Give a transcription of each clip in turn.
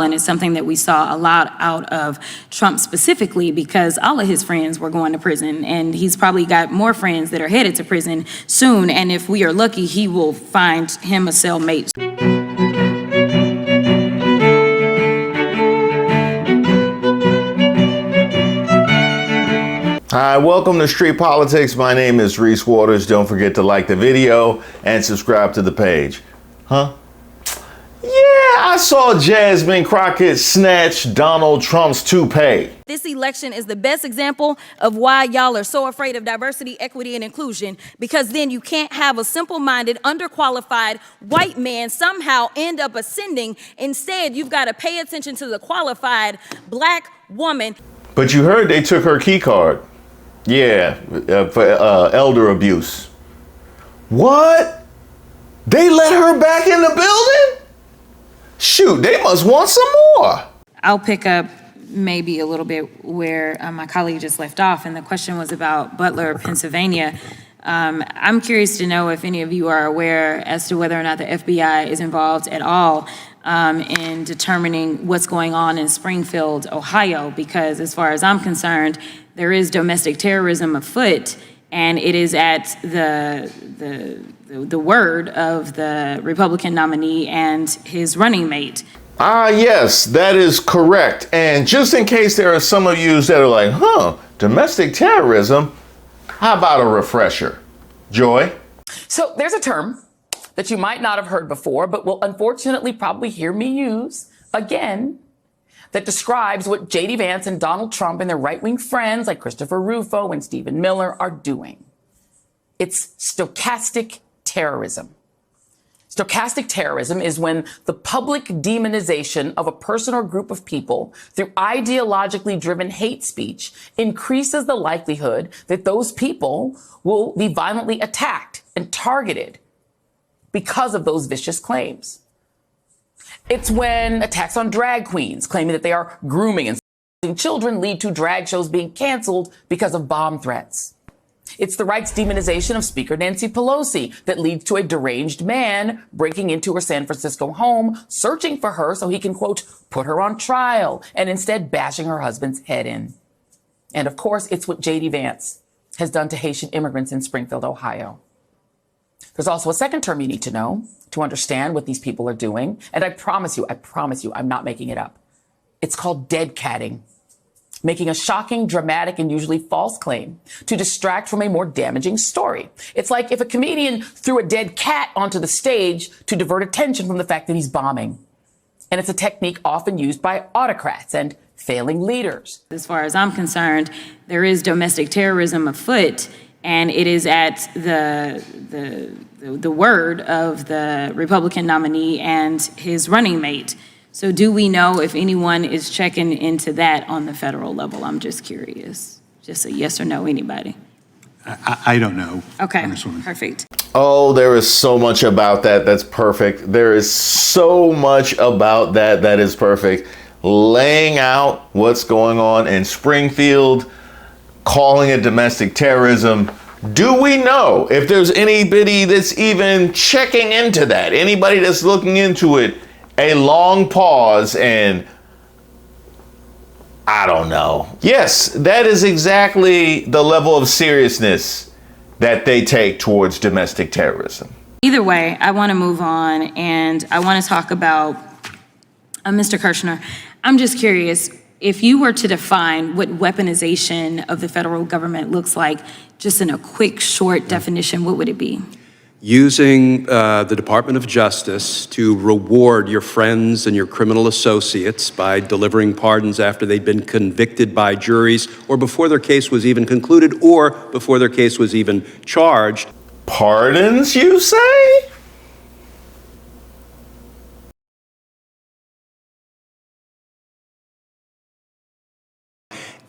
And it's something that we saw a lot out of Trump specifically because all of his friends were going to prison, and he's probably got more friends that are headed to prison soon. And if we are lucky, he will find him a cellmate. Hi, welcome to Street Politics. My name is Reese Waters. Don't forget to like the video and subscribe to the page. Huh? Yeah, I saw Jasmine Crockett snatch Donald Trump's toupee. This election is the best example of why y'all are so afraid of diversity, equity, and inclusion, because then you can't have a simple-minded, underqualified white man somehow end up ascending. Instead, you've got to pay attention to the qualified black woman. But you heard they took her key card. Yeah, for elder abuse. What? They let her back in the building? Shoot, they must want some more. I'll pick up maybe a little bit where my colleague just left off, and the question was about Butler, Pennsylvania. I'm curious to know if any of you are aware as to whether or not the FBI is involved at all in determining what's going on in Springfield, Ohio, because as far as I'm concerned, there is domestic terrorism afoot, and it is at the word of the Republican nominee and his running mate. Yes, that is correct. And just in case there are some of you that are like, domestic terrorism, how about a refresher? Joy? So there's a term that you might not have heard before, but will unfortunately probably hear me use again, that describes what J.D. Vance and Donald Trump and their right-wing friends like Christopher Rufo and Stephen Miller are doing. It's stochastic terrorism. Stochastic terrorism is when the public demonization of a person or group of people through ideologically driven hate speech increases the likelihood that those people will be violently attacked and targeted because of those vicious claims. It's when attacks on drag queens claiming that they are grooming and seducing children lead to drag shows being canceled because of bomb threats. It's the right's demonization of Speaker Nancy Pelosi that leads to a deranged man breaking into her San Francisco home, searching for her so he can, quote, put her on trial, and instead bashing her husband's head in. And of course, it's what J.D. Vance has done to Haitian immigrants in Springfield, Ohio. There's also a second term you need to know to understand what these people are doing. And I promise you, I'm not making it up. It's called dead catting. Making a shocking, dramatic, and usually false claim to distract from a more damaging story. It's like if a comedian threw a dead cat onto the stage to divert attention from the fact that he's bombing. And it's a technique often used by autocrats and failing leaders. As far as I'm concerned, there is domestic terrorism afoot, and it is at the word of the Republican nominee and his running mate. So do we know if anyone is checking into that on the federal level? I'm just curious. Just a yes or no, anybody? I don't know. Okay, perfect. Oh, there is so much about that. That's perfect. There is so much about that. That is perfect. Laying out what's going on in Springfield, calling it domestic terrorism. Do we know if there's anybody that's even checking into that? Anybody that's looking into it? A long pause and I don't know. Yes, that is exactly the level of seriousness that they take towards domestic terrorism. Either way, I want to move on, and I want to talk about Mr. Kirshner. I'm just curious, if you were to define what weaponization of the federal government looks like, just in a quick, short definition, what would it be? Using the Department of Justice to reward your friends and your criminal associates by delivering pardons after they'd been convicted by juries or before their case was even concluded or before their case was even charged. Pardons, you say?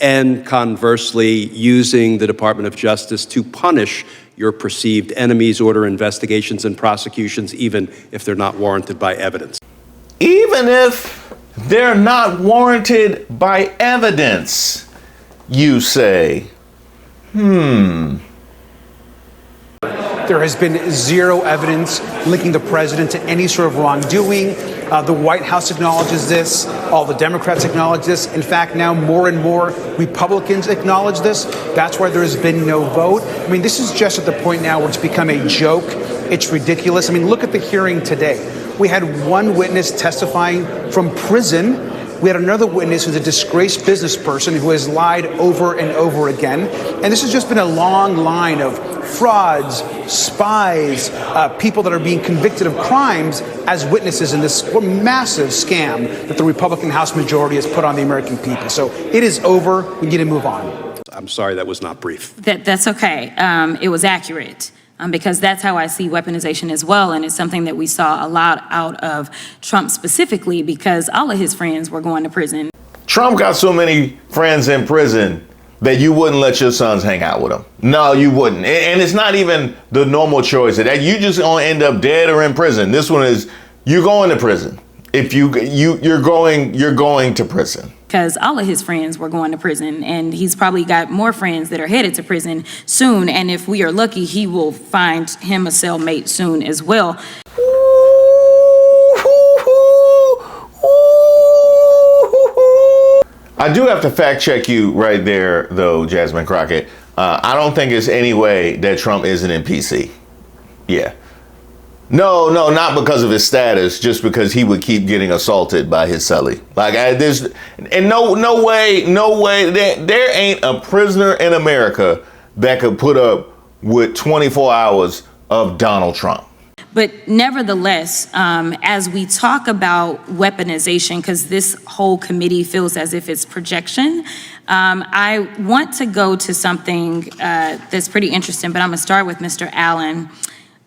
And conversely, using the Department of Justice to punish your perceived enemies, order investigations and prosecutions, even if they're not warranted by evidence. Even if they're not warranted by evidence, you say? There has been zero evidence linking the president to any sort of wrongdoing. The White House acknowledges this. All the Democrats acknowledge this. In fact, now more and more Republicans acknowledge this. That's why there has been no vote. I mean, this is just at the point now where it's become a joke. It's ridiculous. I mean, look at the hearing today. We had one witness testifying from prison. We had another witness who's a disgraced business person who has lied over and over again. And this has just been a long line of frauds, spies, people that are being convicted of crimes as witnesses in this massive scam that the Republican House majority has put on the American people. So it is over. We need to move on. I'm sorry, that was not brief. That's okay. It was accurate. Because that's how I see weaponization as well. And it's something that we saw a lot out of Trump specifically because all of his friends were going to prison. Trump got so many friends in prison that you wouldn't let your sons hang out with him. No, you wouldn't. And it's not even the normal choice that you just gonna end up dead or in prison. This one is you're going to prison. If you're going to prison. Because all of his friends were going to prison, and he's probably got more friends that are headed to prison soon. And if we are lucky, he will find him a cellmate soon as well. I do have to fact check you right there, though, Jasmine Crockett. I don't think there's any way that Trump isn't in PC. Yeah. No, not because of his status, just because he would keep getting assaulted by his cellie. Like, no way, there ain't a prisoner in America that could put up with 24 hours of Donald Trump. But nevertheless, as we talk about weaponization, because this whole committee feels as if it's projection, I want to go to something that's pretty interesting, but I'm gonna start with Mr. Allen.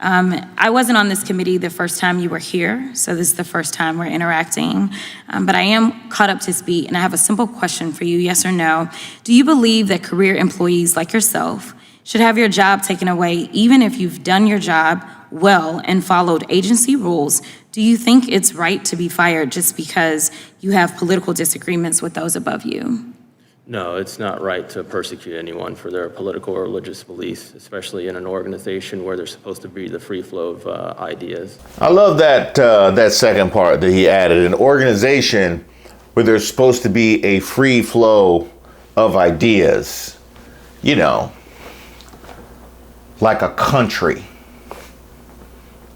I wasn't on this committee the first time you were here, so this is the first time we're interacting. But I am caught up to speed, and I have a simple question for you, yes or no. Do you believe that career employees like yourself should have your job taken away even if you've done your job well and followed agency rules? Do you think it's right to be fired just because you have political disagreements with those above you? No, it's not right to persecute anyone for their political or religious beliefs, especially in an organization where there's supposed to be the free flow of ideas. I love that second part that he added, an organization where there's supposed to be a free flow of ideas, you know, like a country.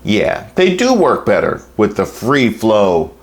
Yeah, they do work better with the free flow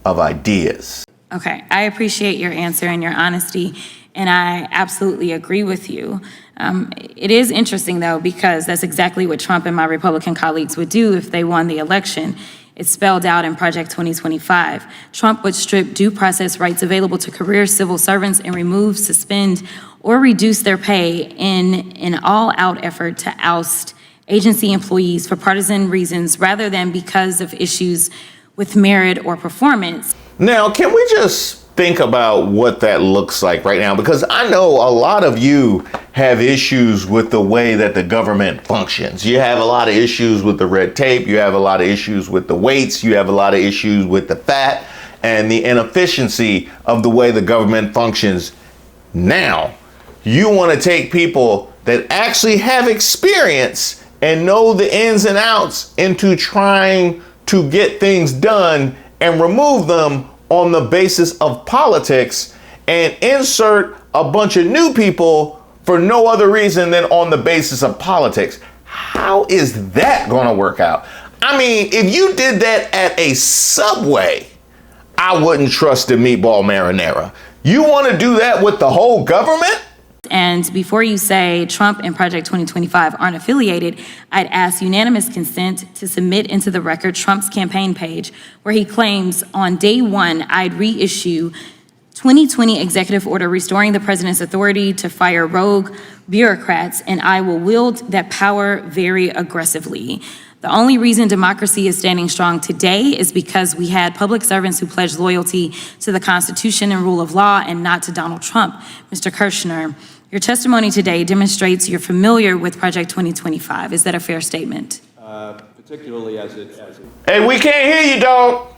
of ideas. Okay, I appreciate your answer and your honesty, and I absolutely agree with you. It is interesting, though, because that's exactly what Trump and my Republican colleagues would do if they won the election. It's spelled out in Project 2025. Trump would strip due process rights available to career civil servants and remove, suspend, or reduce their pay in an all-out effort to oust agency employees for partisan reasons rather than because of issues with merit or performance. Now, can we just think about what that looks like right now? Because I know a lot of you have issues with the way that the government functions. You have a lot of issues with the red tape. You have a lot of issues with the weights. You have a lot of issues with the fat and the inefficiency of the way the government functions. Now, you want to take people that actually have experience and know the ins and outs into trying to get things done and remove them on the basis of politics and insert a bunch of new people for no other reason than on the basis of politics. How is that going to work out? I mean, if you did that at a Subway, I wouldn't trust the meatball marinara. You want to do that with the whole government? And before you say Trump and Project 2025 aren't affiliated, I'd ask unanimous consent to submit into the record Trump's campaign page where he claims on day one, I'd reissue 2020 executive order restoring the president's authority to fire rogue bureaucrats, and I will wield that power very aggressively. The only reason democracy is standing strong today is because we had public servants who pledged loyalty to the Constitution and rule of law and not to Donald Trump. Mr. Kirshner, your testimony today demonstrates you're familiar with Project 2025. Is that a fair statement? Particularly as it. Hey, we can't hear you, dog.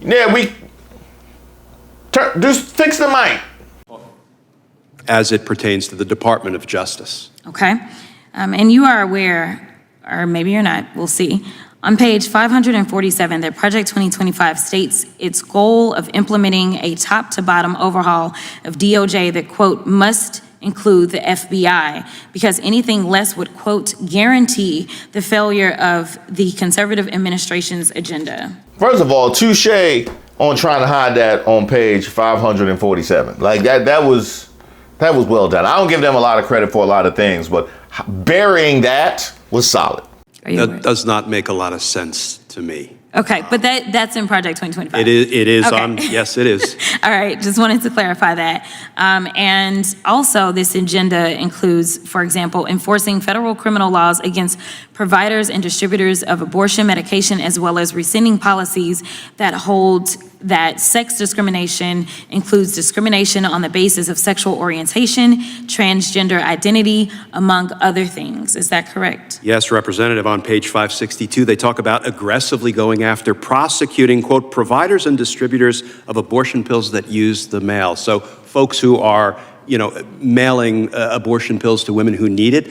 Yeah, just fix the mic. As it pertains to the Department of Justice. Okay. And you are aware, or maybe you're not, we'll see, On page 547, the Project 2025 states its goal of implementing a top-to-bottom overhaul of DOJ that, quote, must include the FBI, because anything less would, quote, guarantee the failure of the conservative administration's agenda. First of all, touche on trying to hide that on page 547. Like that was well done. I don't give them a lot of credit for a lot of things, but burying that was solid. That does not make a lot of sense to me. Okay, but that's in Project 2025. It is Okay. yes, it is. All right, just wanted to clarify that. And also, this agenda includes, for example, enforcing federal criminal laws against providers and distributors of abortion medication, as well as rescinding policies that hold that sex discrimination includes discrimination on the basis of sexual orientation, transgender identity, among other things. Is that correct? Yes, Representative, on page 562, they talk about aggressively going after prosecuting, quote, providers and distributors of abortion pills that use the mail. So folks who are, mailing abortion pills to women who need it,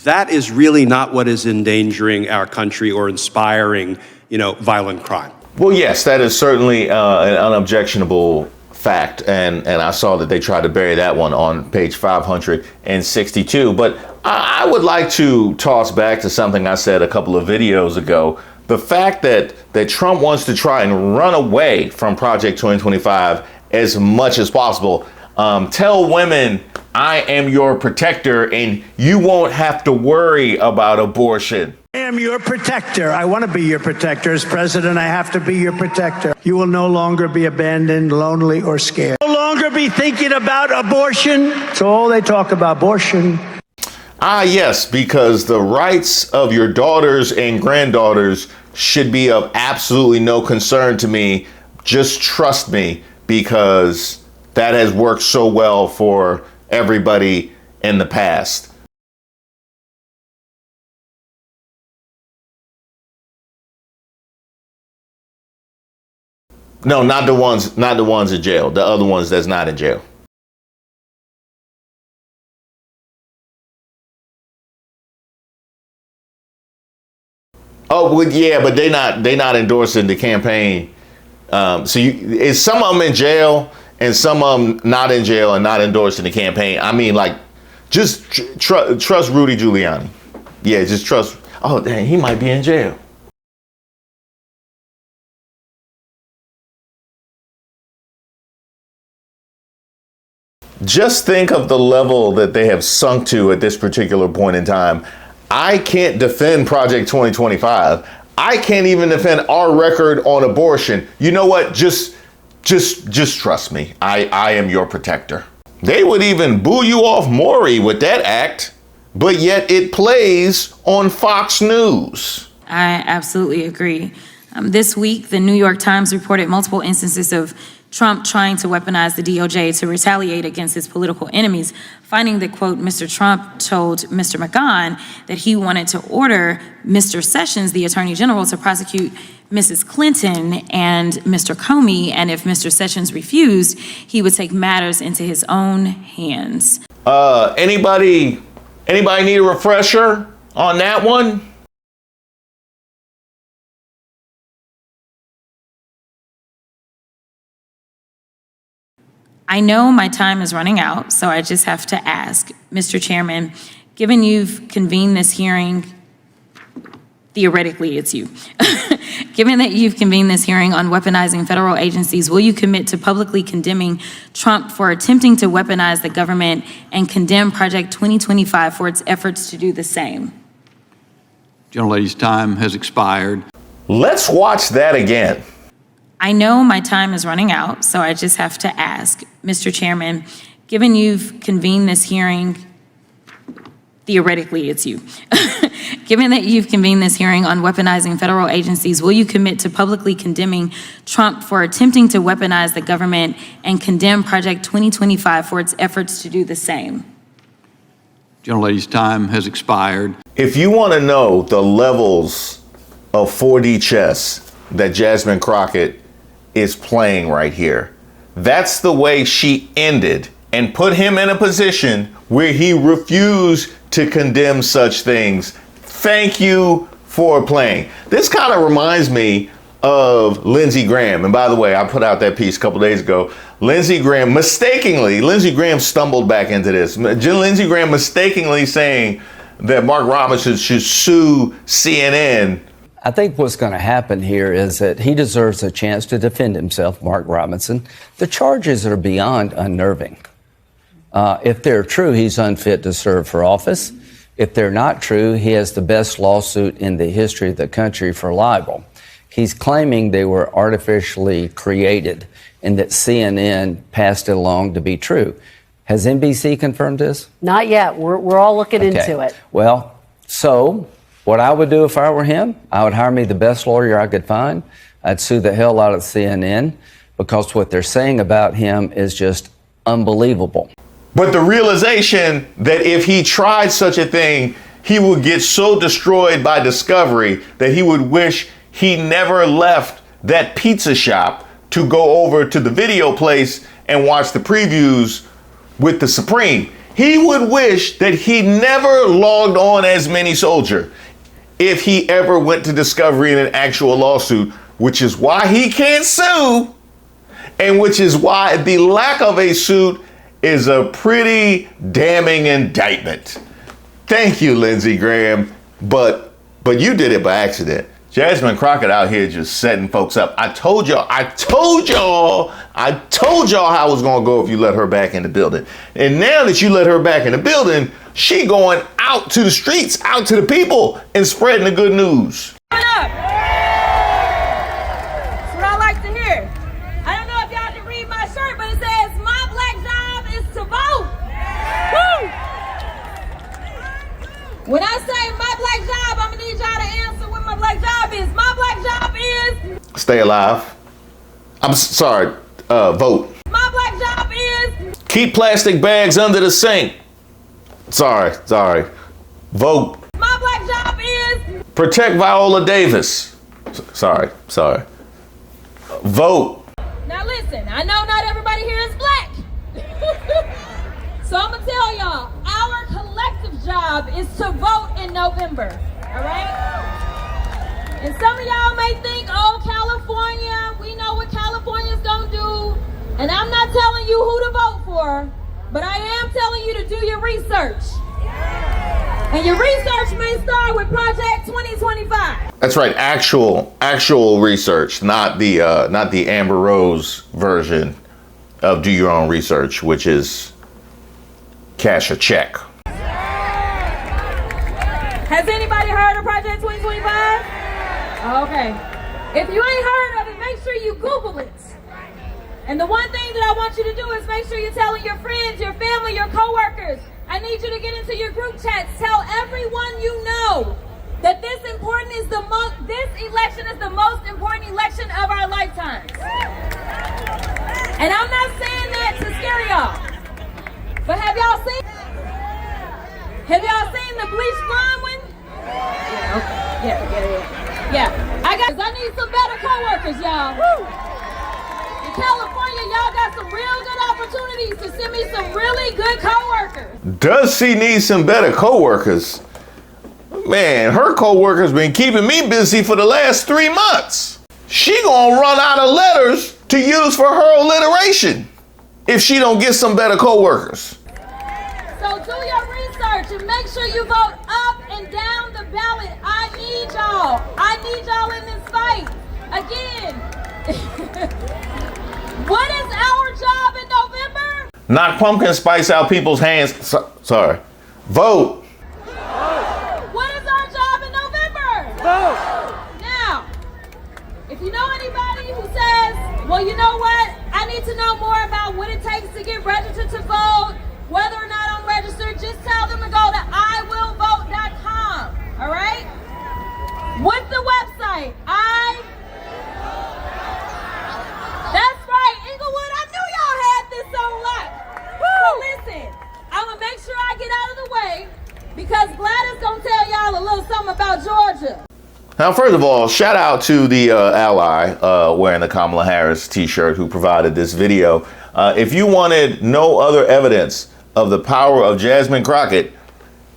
that is really not what is endangering our country or inspiring, violent crime. Well, yes, that is certainly an unobjectionable fact, and I saw that they tried to bury that one on page 562. But I would like to toss back to something I said a couple of videos ago. The fact that Trump wants to try and run away from Project 2025 as much as possible. Tell women, I am your protector, and you won't have to worry about abortion. I am your protector. I want to be your protector. As president, I have to be your protector. You will no longer be abandoned, lonely, or scared. No longer be thinking about abortion. That's all they talk about, abortion. Ah, yes, because the rights of your daughters and granddaughters should be of absolutely no concern to me. Just trust me, because that has worked so well for everybody in the past. No, not the ones in jail. The other ones that's not in jail. Oh, well, yeah, but they not endorsing the campaign. Is some of them in jail and some of them not in jail and not endorsing the campaign? I mean, like, just trust Rudy Giuliani. Yeah, just trust. Oh, dang, he might be in jail. Just think of the level that they have sunk to at this particular point in time. I can't defend Project 2025. I can't even defend our record on abortion. You know what? Just trust me. I am your protector. They would even boo you off Maury with that act, but yet it plays on Fox News. I absolutely agree. This week, the New York Times reported multiple instances of Trump trying to weaponize the DOJ to retaliate against his political enemies, finding that, quote, Mr. Trump told Mr. McGahn that he wanted to order Mr. Sessions, the Attorney General, to prosecute Mrs. Clinton and Mr. Comey, and if Mr. Sessions refused, he would take matters into his own hands. Anybody need a refresher on that one? I know my time is running out, so I just have to ask, Mr. Chairman, given you've convened this hearing, theoretically it's you, given that you've convened this hearing on weaponizing federal agencies, will you commit to publicly condemning Trump for attempting to weaponize the government and condemn Project 2025 for its efforts to do the same? Gentlelady's time has expired. Let's watch that again. I know my time is running out, so I just have to ask, Mr. Chairman, given you've convened this hearing, theoretically it's you, given that you've convened this hearing on weaponizing federal agencies, will you commit to publicly condemning Trump for attempting to weaponize the government and condemn Project 2025 for its efforts to do the same? Gentlelady's time has expired. If you want to know the levels of 4D chess that Jasmine Crockett is playing right here, that's the way she ended and put him in a position where he refused to condemn such things. Thank you for playing. This kind of reminds me of Lindsey Graham. And by the way, I put out that piece a couple days ago. Lindsey Graham stumbled back into this. Lindsey Graham mistakenly saying that Mark Robinson should sue CNN. I think what's going to happen here is that he deserves a chance to defend himself, Mark Robinson. The charges are beyond unnerving. If they're true, he's unfit to serve for office. If they're not true, he has the best lawsuit in the history of the country for libel. He's claiming they were artificially created and that CNN passed it along to be true. Has NBC confirmed this? Not yet. We're all looking into it. Well, so what I would do if I were him, I would hire me the best lawyer I could find. I'd sue the hell out of CNN because what they're saying about him is just unbelievable. But the realization that if he tried such a thing, he would get so destroyed by discovery that he would wish he never left that pizza shop to go over to the video place and watch the previews with the Supreme. He would wish that he never logged on as Mini Soldier if he ever went to discovery in an actual lawsuit, which is why he can't sue, and which is why the lack of a suit is a pretty damning indictment. Thank you, Lindsey Graham, but you did it by accident. Jasmine Crockett out here just setting folks up. I told y'all how it was gonna go if you let her back in the building. And now that you let her back in the building, she going out to the streets, out to the people, and spreading the good news. That's what I like to hear. I don't know if y'all can read my shirt, but it says, my black job is to vote. Woo! When I say my black job, I'm gonna need y'all to answer what my black job is. My black job is... Stay alive. I'm sorry, vote. My black job is... Keep plastic bags under the sink. Sorry. Vote. My black job is... Protect Viola Davis. Sorry. Vote. Now listen, I know not everybody here is black. So I'm gonna tell y'all, our collective job is to vote in November, all right? And some of y'all may think, oh, California, we know what California's gonna do. And I'm not telling you who to vote for, but I am telling you to do your research. And your research may start with Project 2025. That's right, actual research, not the Amber Rose version of do your own research, which is cash a check. Has anybody heard of Project 2025? Okay. If you ain't heard of it, make sure you Google it. And the one thing that I want you to do is make sure you're telling your friends, your family, your coworkers. I need you to get into your group chats. Tell everyone you know that this election is the most important election of our lifetimes. And I'm not saying that to scare y'all. But have y'all seen the bleached blonde one? Yeah. I need some better coworkers, y'all. Woo. In California, y'all got some real good opportunities to send me some really good coworkers. Does she need some better coworkers? Man, her coworkers been keeping me busy for the last 3 months. She gonna run out of letters to use for her alliteration if she don't get some better coworkers. So do your research and make sure you vote up and down the ballot. I need y'all. I need y'all in this fight. Again, what is our job in November? Knock pumpkin spice out people's hands. Sorry. Vote. What is our job in November? Vote. Now, if you know anybody who says, well, you know what? I need to know more about what it takes to get registered to vote, whether or not I'm registered, just tell them to go to iwillvote.com, all right? What's the website? That's right, Inglewood, I knew y'all had this on lock. So listen, I'm gonna make sure I get out of the way because Gladys gonna tell y'all a little something about Georgia. Now, first of all, shout out to the ally wearing the Kamala Harris t-shirt who provided this video. If you wanted no other evidence of the power of Jasmine Crockett,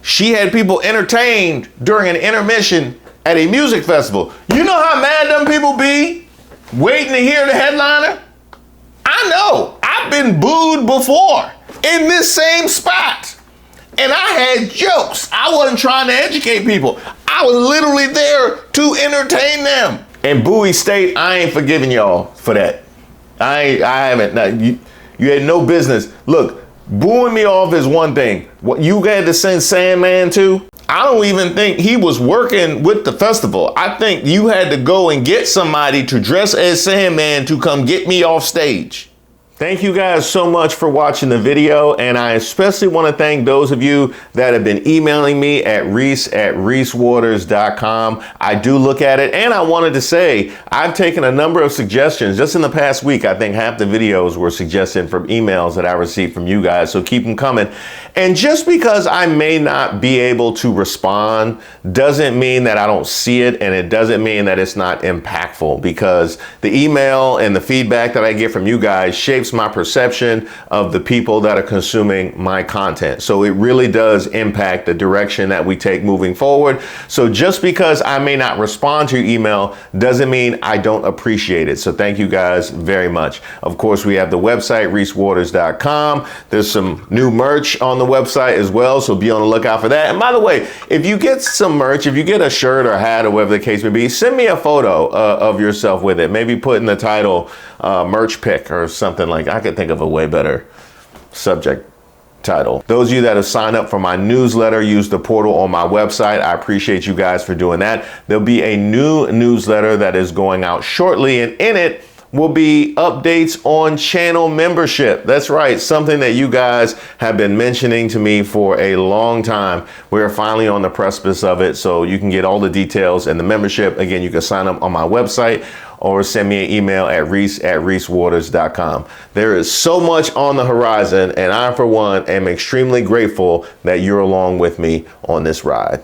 she had people entertained during an intermission at a music festival. You know how mad them people be waiting to hear the headliner? I know. I've been booed before in this same spot. And I had jokes. I wasn't trying to educate people. I was literally there to entertain them. And Bowie State, I ain't forgiving y'all for that. I haven't. Now, you had no business. Look, booing me off is one thing. What you had to send Sandman to? I don't even think he was working with the festival. I think you had to go and get somebody to dress as Sandman to come get me off stage. Thank you guys so much for watching the video, and I especially want to thank those of you that have been emailing me at reese@reesewaters.com. I do look at it, and I wanted to say I've taken a number of suggestions. Just in the past week, I think half the videos were suggested from emails that I received from you guys, so keep them coming. And just because I may not be able to respond doesn't mean that I don't see it, and it doesn't mean that it's not impactful, because the email and the feedback that I get from you guys shapes my perception of the people that are consuming my content. So it really does impact the direction that we take moving forward. So just because I may not respond to your email doesn't mean I don't appreciate it. So thank you guys very much. Of course, we have the website, ReeseWaters.com. There's some new merch on the website as well, so be on the lookout for that. And by the way, if you get some merch, if you get a shirt or hat or whatever the case may be, send me a photo of yourself with it. Maybe put in the title merch pick or something like. I could think of a way better subject title. Those of you that have signed up for my newsletter, use the portal on my website. I appreciate you guys for doing that. There'll be a new newsletter that is going out shortly, and in it will be updates on channel membership. That's right, something that you guys have been mentioning to me for a long time. We're finally on the precipice of it, so you can get all the details and the membership. Again, you can sign up on my website or send me an email at reese@reesewaters.com. There is so much on the horizon, and I, for one, am extremely grateful that you're along with me on this ride.